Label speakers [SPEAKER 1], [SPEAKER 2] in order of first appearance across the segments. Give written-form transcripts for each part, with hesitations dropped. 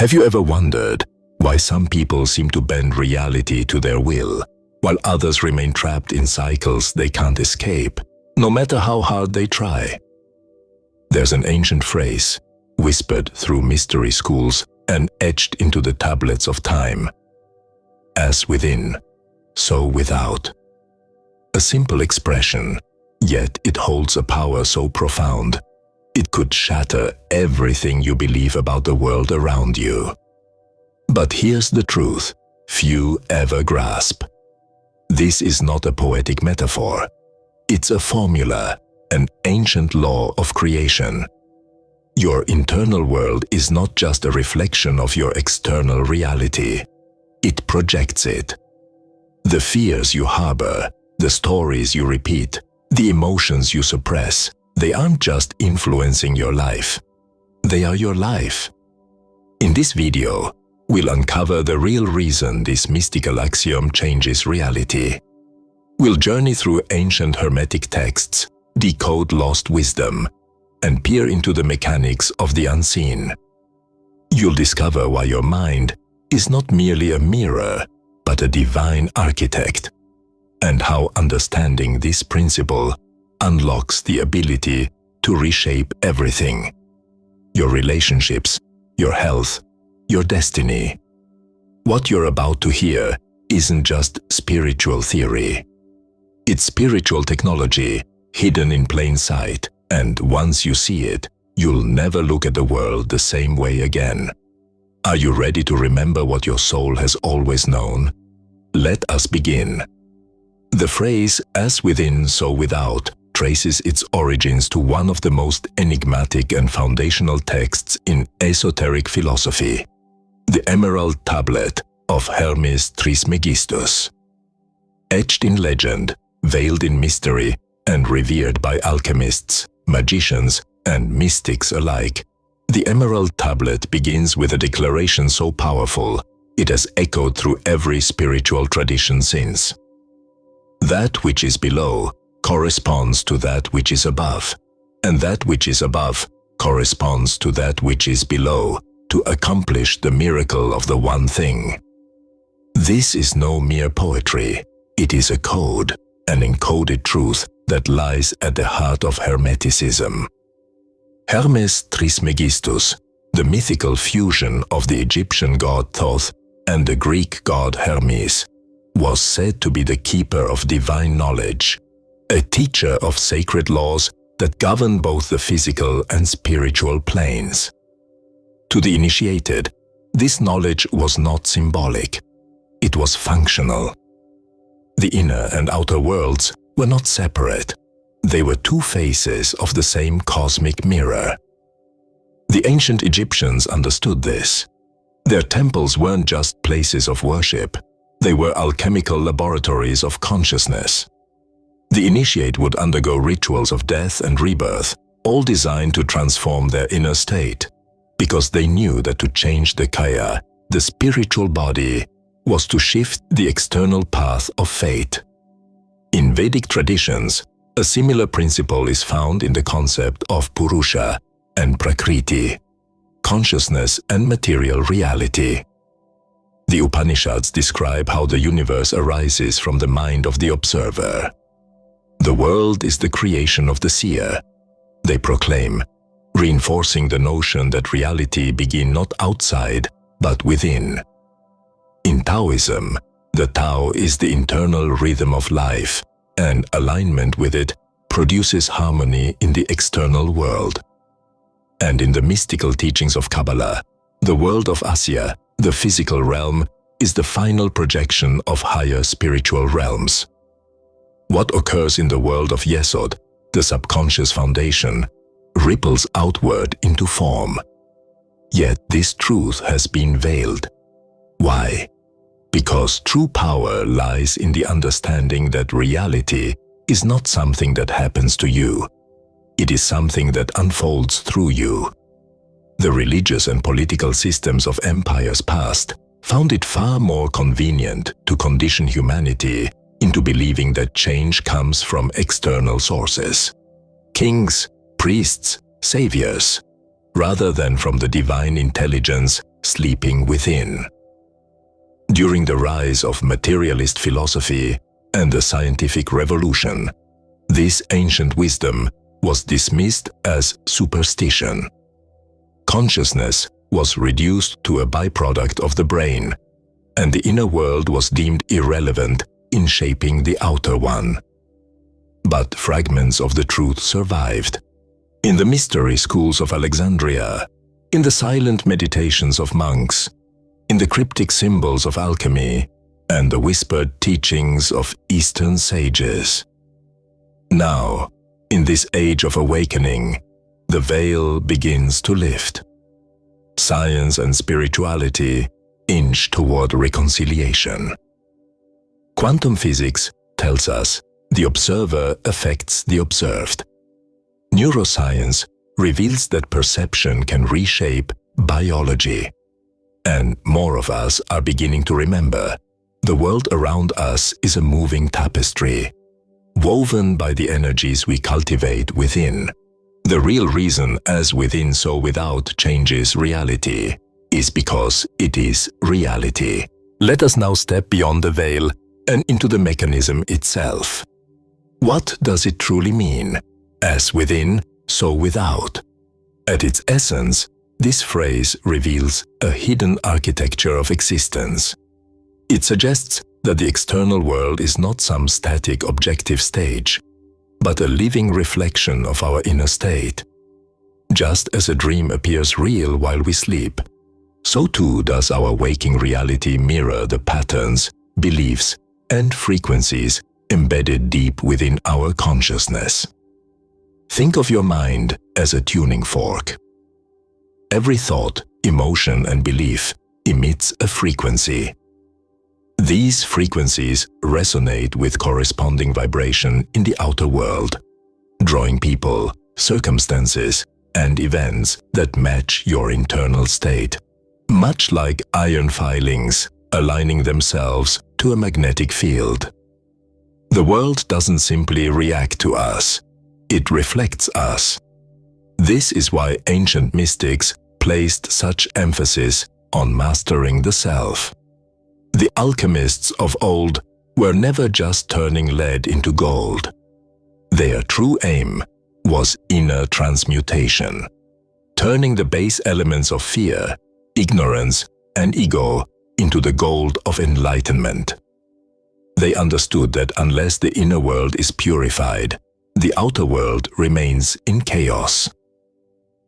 [SPEAKER 1] Have you ever wondered why some people seem to bend reality to their will, while others remain trapped in cycles they can't escape, no matter how hard they try? There's an ancient phrase, whispered through mystery schools and etched into the tablets of time. As within, so without. A simple expression, yet it holds a power so profound, it could shatter everything you believe about the world around you. But here's the truth few ever grasp. This is not a poetic metaphor. It's a formula, an ancient law of creation. Your internal world is not just a reflection of your external reality. It projects it. The fears you harbor, the stories you repeat, the emotions you suppress, they aren't just influencing your life. They are your life. In this video, we'll uncover the real reason this mystical axiom changes reality. We'll journey through ancient Hermetic texts, decode lost wisdom, and peer into the mechanics of the unseen. You'll discover why your mind is not merely a mirror, but a divine architect, and how understanding this principle unlocks the ability to reshape everything: your relationships, your health, your destiny. What you're about to hear isn't just spiritual theory. It's spiritual technology hidden in plain sight, and once you see it, you'll never look at the world the same way again. Are you ready to remember what your soul has always known? Let us begin. The phrase, as within, so without, traces its origins to one of the most enigmatic and foundational texts in esoteric philosophy, the Emerald Tablet of Hermes Trismegistus. Etched in legend, veiled in mystery, and revered by alchemists, magicians, and mystics alike, the Emerald Tablet begins with a declaration so powerful, it has echoed through every spiritual tradition since. That which is below corresponds to that which is above, and that which is above corresponds to that which is below to accomplish the miracle of the one thing. This is no mere poetry, it is a code, an encoded truth that lies at the heart of Hermeticism. Hermes Trismegistus, the mythical fusion of the Egyptian god Thoth and the Greek god Hermes, was said to be the keeper of divine knowledge, a teacher of sacred laws that govern both the physical and spiritual planes. To the initiated, this knowledge was not symbolic, it was functional. The inner and outer worlds were not separate, they were two faces of the same cosmic mirror. The ancient Egyptians understood this. Their temples weren't just places of worship, they were alchemical laboratories of consciousness. The initiate would undergo rituals of death and rebirth, all designed to transform their inner state, because they knew that to change the kaya, the spiritual body, was to shift the external path of fate. In Vedic traditions, a similar principle is found in the concept of Purusha and Prakriti, consciousness and material reality. The Upanishads describe how the universe arises from the mind of the observer. The world is the creation of the seer, they proclaim, reinforcing the notion that reality begins not outside, but within. In Taoism, the Tao is the internal rhythm of life, and alignment with it produces harmony in the external world. And in the mystical teachings of Kabbalah, the world of Asya, the physical realm, is the final projection of higher spiritual realms. What occurs in the world of Yesod, the subconscious foundation, ripples outward into form. Yet this truth has been veiled. Why? Because true power lies in the understanding that reality is not something that happens to you. It is something that unfolds through you. The religious and political systems of empires past found it far more convenient to condition humanity into believing that change comes from external sources, kings, priests, saviors, rather than from the divine intelligence sleeping within. During the rise of materialist philosophy and the scientific revolution, this ancient wisdom was dismissed as superstition. Consciousness was reduced to a byproduct of the brain, and the inner world was deemed irrelevant in shaping the outer one. But fragments of the truth survived. In the mystery schools of Alexandria, in the silent meditations of monks, in the cryptic symbols of alchemy, and the whispered teachings of Eastern sages. Now, in this age of awakening, the veil begins to lift. Science and spirituality inch toward reconciliation. Quantum physics tells us the observer affects the observed. Neuroscience reveals that perception can reshape biology. And more of us are beginning to remember the world around us is a moving tapestry, woven by the energies we cultivate within. The real reason as within so without changes reality is because it is reality. Let us now step beyond the veil and into the mechanism itself. What does it truly mean? As within, so without. At its essence, this phrase reveals a hidden architecture of existence. It suggests that the external world is not some static objective stage, but a living reflection of our inner state. Just as a dream appears real while we sleep, so too does our waking reality mirror the patterns, beliefs, and frequencies embedded deep within our consciousness. Think of your mind as a tuning fork. Every thought, emotion, and belief emits a frequency. These frequencies resonate with corresponding vibration in the outer world, drawing people, circumstances, and events that match your internal state, much like iron filings aligning themselves to a magnetic field. The world doesn't simply react to us, it reflects us. This is why ancient mystics placed such emphasis on mastering the self. The alchemists of old were never just turning lead into gold. Their true aim was inner transmutation, turning the base elements of fear, ignorance, and ego into the gold of enlightenment. They understood that unless the inner world is purified, the outer world remains in chaos.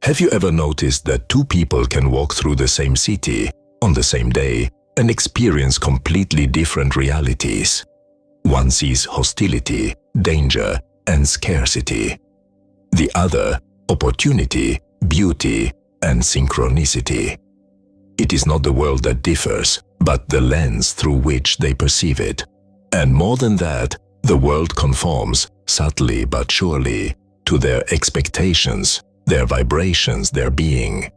[SPEAKER 1] Have you ever noticed that two people can walk through the same city on the same day and experience completely different realities? One sees hostility, danger, and scarcity. The other, opportunity, beauty, and synchronicity. It is not the world that differs, but the lens through which they perceive it. And more than that, the world conforms, subtly but surely, to their expectations, their vibrations, their being.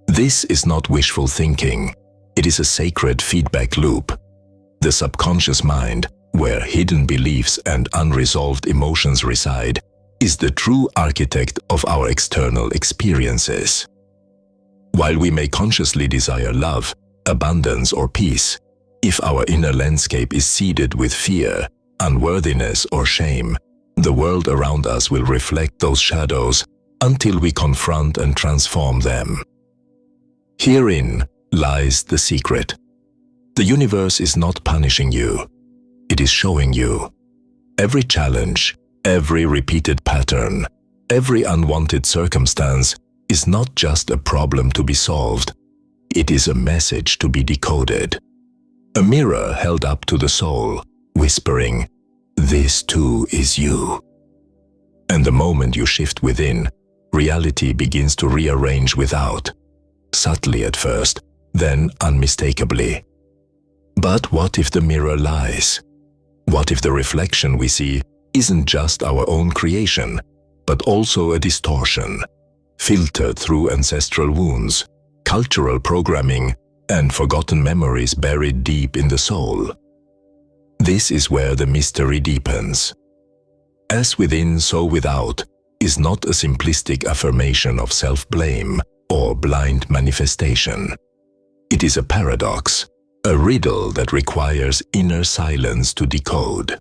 [SPEAKER 1] This is not wishful thinking. It is a sacred feedback loop. The subconscious mind, where hidden beliefs and unresolved emotions reside, is the true architect of our external experiences. While we may consciously desire love, abundance, or peace, if our inner landscape is seeded with fear, unworthiness, or shame, the world around us will reflect those shadows until we confront and transform them. Herein lies the secret. The universe is not punishing you. It is showing you. Every challenge, every repeated pattern, every unwanted circumstance is not just a problem to be solved. It is a message to be decoded. A mirror held up to the soul, whispering, "This too is you." And the moment you shift within, reality begins to rearrange without, subtly at first, then unmistakably. But what if the mirror lies? What if the reflection we see isn't just our own creation, but also a distortion, filtered through ancestral wounds, cultural programming, and forgotten memories buried deep in the soul? This is where the mystery deepens. As within, so without is not a simplistic affirmation of self-blame or blind manifestation. It is a paradox, a riddle that requires inner silence to decode.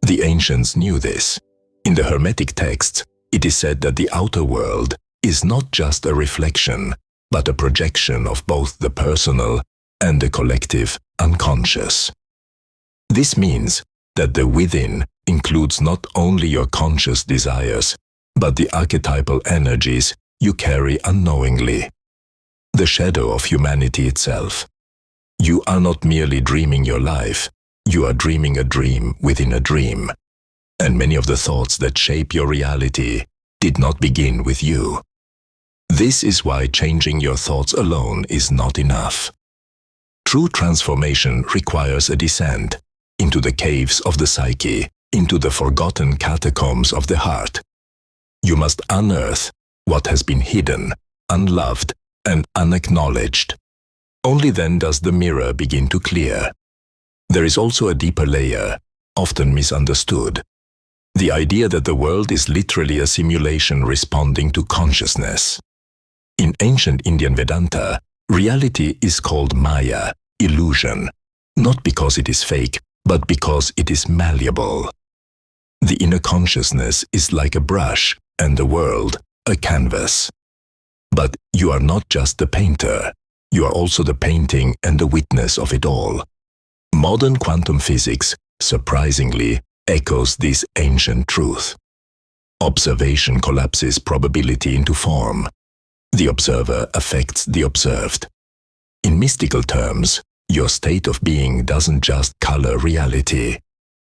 [SPEAKER 1] The ancients knew this. In the Hermetic texts, it is said that the outer world is not just a reflection, but a projection of both the personal and the collective unconscious. This means that the within includes not only your conscious desires, but the archetypal energies you carry unknowingly. The shadow of humanity itself. You are not merely dreaming your life, you are dreaming a dream within a dream. And many of the thoughts that shape your reality did not begin with you. This is why changing your thoughts alone is not enough. True transformation requires a descent into the caves of the psyche, into the forgotten catacombs of the heart. You must unearth what has been hidden, unloved, and unacknowledged. Only then does the mirror begin to clear. There is also a deeper layer, often misunderstood. The idea that the world is literally a simulation responding to consciousness. In ancient Indian Vedanta, reality is called Maya, illusion, not because it is fake, but because it is malleable. The inner consciousness is like a brush and the world, a canvas. But you are not just the painter, you are also the painting and the witness of it all. Modern quantum physics, surprisingly, echoes this ancient truth. Observation collapses probability into form. The observer affects the observed. In mystical terms, your state of being doesn't just color reality,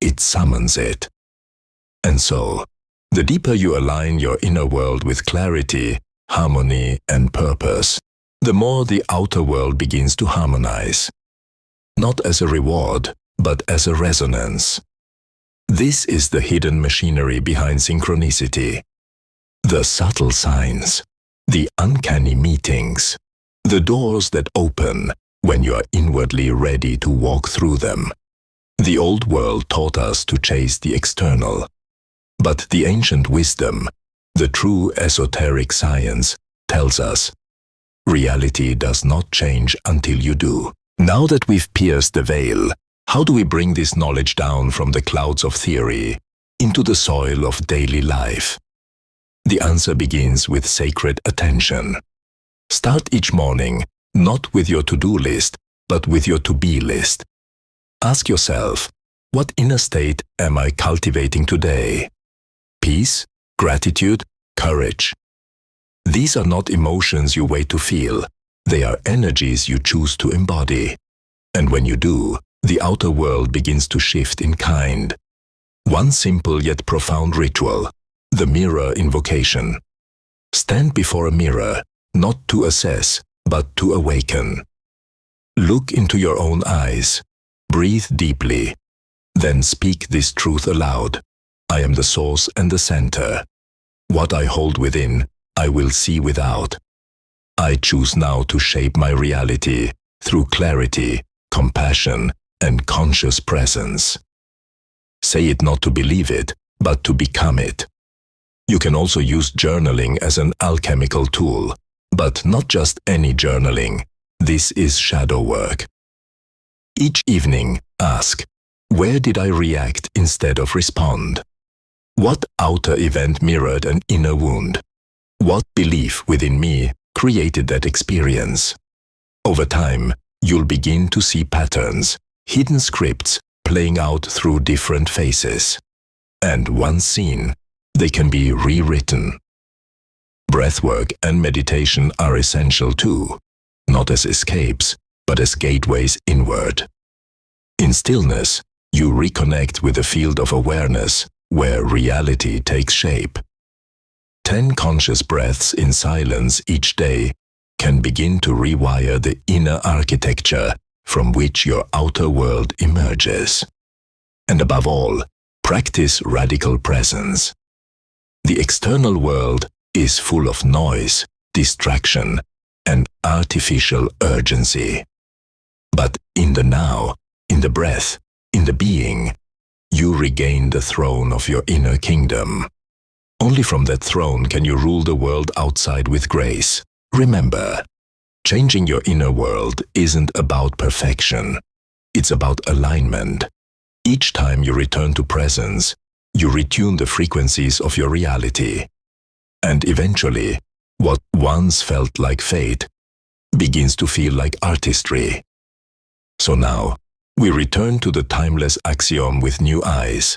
[SPEAKER 1] it summons it. And so, the deeper you align your inner world with clarity, harmony, and purpose, the more the outer world begins to harmonize. Not as a reward, but as a resonance. This is the hidden machinery behind synchronicity. The subtle signs, the uncanny meetings, the doors that open when you are inwardly ready to walk through them. The old world taught us to chase the external. But the ancient wisdom, the true esoteric science, tells us, reality does not change until you do. Now that we've pierced the veil, how do we bring this knowledge down from the clouds of theory into the soil of daily life? The answer begins with sacred attention. Start each morning, not with your to-do list, but with your to-be list. Ask yourself, what inner state am I cultivating today? Peace, gratitude, courage. These are not emotions you wait to feel. They are energies you choose to embody. And when you do, the outer world begins to shift in kind. One simple yet profound ritual, the mirror invocation. Stand before a mirror, not to assess, but to awaken. Look into your own eyes. Breathe deeply. Then speak this truth aloud. I am the source and the center. What I hold within, I will see without. I choose now to shape my reality through clarity, compassion, and conscious presence. Say it not to believe it, but to become it. You can also use journaling as an alchemical tool, but not just any journaling. This is shadow work. Each evening, ask, where did I react instead of respond? What outer event mirrored an inner wound? What belief within me created that experience? Over time, you'll begin to see patterns, hidden scripts playing out through different faces. And once seen, they can be rewritten. Breathwork and meditation are essential too, not as escapes, but as gateways inward. In stillness, you reconnect with the field of awareness where reality takes shape. 10 conscious breaths in silence each day can begin to rewire the inner architecture from which your outer world emerges. And above all, practice radical presence. The external world is full of noise, distraction, and artificial urgency. But in the now, in the breath, in the being, you regain the throne of your inner kingdom. Only from that throne can you rule the world outside with grace. Remember, Changing your inner world isn't about perfection. It's about alignment. Each time you return to presence, you retune the frequencies of your reality. And eventually, what once felt like fate begins to feel like artistry. So now, we return to the timeless axiom with new eyes.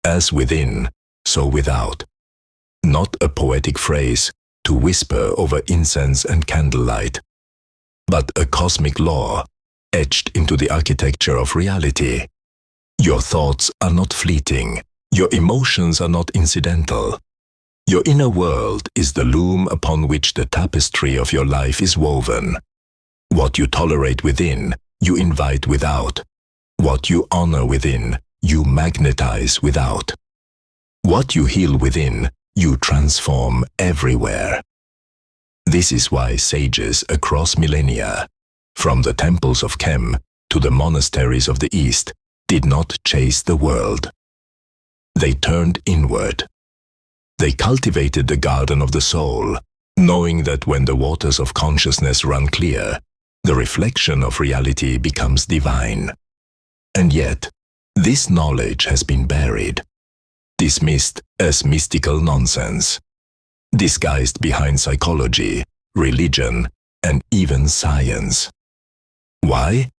[SPEAKER 1] As within, so without. Not a poetic phrase to whisper over incense and candlelight, but a cosmic law etched into the architecture of reality. Your thoughts are not fleeting. Your emotions are not incidental. Your inner world is the loom upon which the tapestry of your life is woven. What you tolerate within, you invite without. What you honor within, you magnetize without. What you heal within, you transform everywhere. This is why sages across millennia, from the temples of Chem to the monasteries of the East, did not chase the world. They turned inward. They cultivated the garden of the soul, knowing that when the waters of consciousness run clear, the reflection of reality becomes divine. And yet, this knowledge has been buried, dismissed as mystical nonsense, disguised behind psychology, religion, and even science. Why?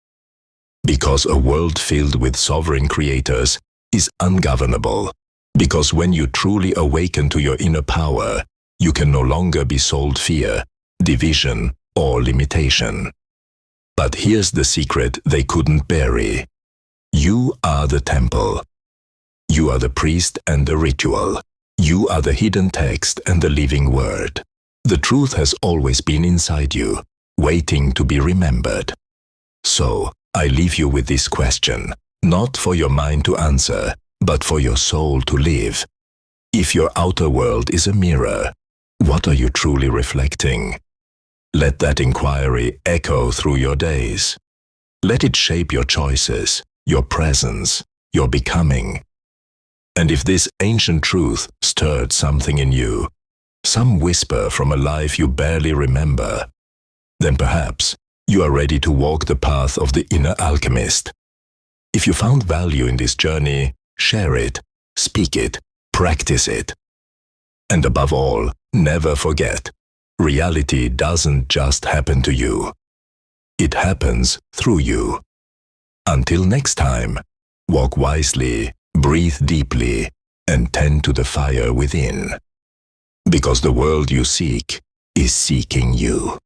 [SPEAKER 1] Because a world filled with sovereign creators is ungovernable. Because when you truly awaken to your inner power, you can no longer be sold fear, division, or limitation. But here's the secret they couldn't bury. You are the temple. You are the priest and the ritual. You are the hidden text and the living word. The truth has always been inside you, waiting to be remembered. So, I leave you with this question, not for your mind to answer, but for your soul to live. If your outer world is a mirror, what are you truly reflecting? Let that inquiry echo through your days. Let it shape your choices, your presence, your becoming. And if this ancient truth stirred something in you, some whisper from a life you barely remember, then perhaps you are ready to walk the path of the inner alchemist. If you found value in this journey, share it, speak it, practice it. And above all, never forget, reality doesn't just happen to you. It happens through you. Until next time, walk wisely, breathe deeply, and tend to the fire within. Because the world you seek is seeking you.